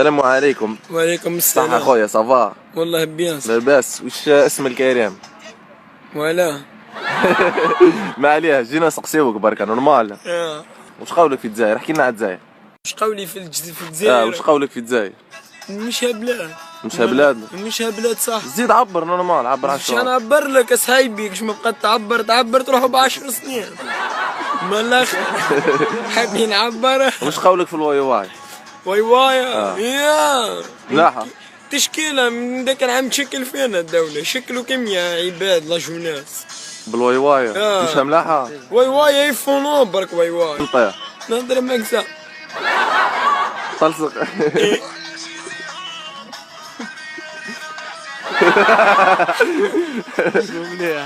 السلام عليكم. وعليكم صح السلام. اخويا صافا؟ والله بيان. لاباس. وش اسم الكريم؟ ولا ما عليه، جينا نسقسيوك بركا نورمال. وش قولك في الجزائر؟ احكي لنا على الجزائر. وش قولي في الجزائر؟ وش قولك في الجزائر؟ مش بلاد. مش بلاد؟ مش بلاد صح. زيد عبر نورمال، عبر عن مش انا الشهر. نعبر لك اصحابي كش ما بقى تعبر تروحوا ب10 سنين. مالاخ حابين نعبر. وش قولك في الواي واي؟ واي واي يا ملاحة. تشكيلة من ذاك العام تشكل فينا الدولة، شكلوا كم يا عباد لا جوناس. بالواي واي مش ملاحة؟ واي واي يفونو برك واي واي. نطيح. نهضر معاك سا. طلصق.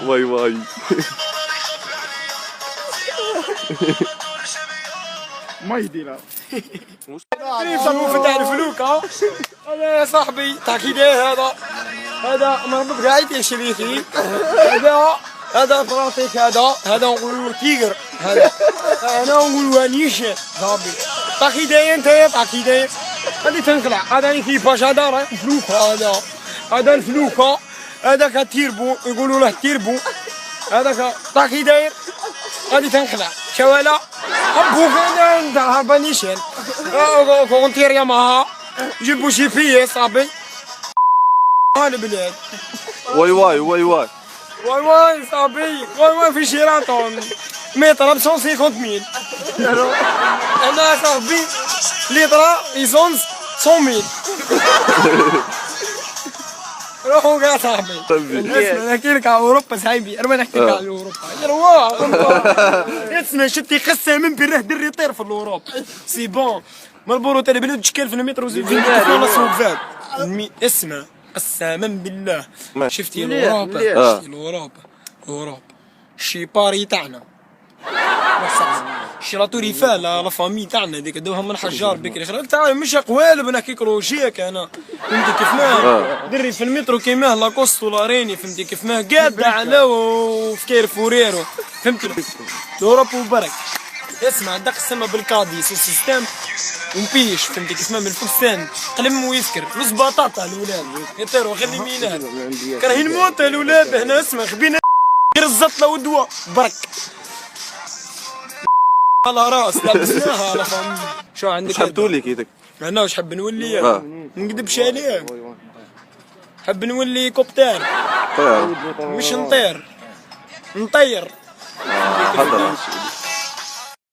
واي واي. ما يدير يسموه فتح الفلوكة. هذا يا صاحبي تاع كيداه هذا مربوط قاعد يشريكي. هذا فرنسيك هذا نقولو تيغر. هذا انا نقولو نيشان صاحبي. تاع كيداه انت تاع كيداه. هذه تنقلع هذا كيفاش هذا راه فلوكة. هذا الفلوكة هذاك تيربو يقولوا له تيربو. هذاك تاع كيداير غادي تنقلع شوالا ابوك انت هربانيشن كونتير ياماها جيبوا شي فيه صاحبي. البلاد واي واي واي واي واي واي صاحبي. واي واي في شيراتون متر ب 150,000. انا صاحبي ليطرا يسونس 100,000. روحوا كاع صاحبي. اسمع نحكي لك على اوروبا صاحبي. انا ما نحكي لك على اوروبا. اسمع شتي قسم من بره دري يطير في الاوروبا. سي بون مربورو تاع البلاد تشكل في المتر وزيد في المتر. اسمع قسما بالله شفتي الاوروبا. شفتي الاوروبا شي باري تاعنا. شراطوري فال لا فامي تاعنا ديك دوها من حجار بكري. خلاك تعرف مش قوالب نحكيك روجيك انا. فهمتي كيف ما دري في المترو كيماه لاكوست ولا ريني. فهمتي كيف ما قاعده على وفي كير فوريرو. فهمتي اوروبا وبرك. اسمع دق السما بالكادي سيستم ونبيش. فهمتي كيف ما من الفستان قلم ويسكر نص بطاطا الاولاد يطيروا خلي مينات كراهين موت الاولاد هنا. اسمع خبينا غير الزطله والدواء برك على راس لابسناها على فم. شو عندك؟ وش حاب تولي كيدك؟ انا واش حاب نولي؟ ما نكذبش عليك. حاب نولي كوبتر. طير. مش نطير نطير. حضر.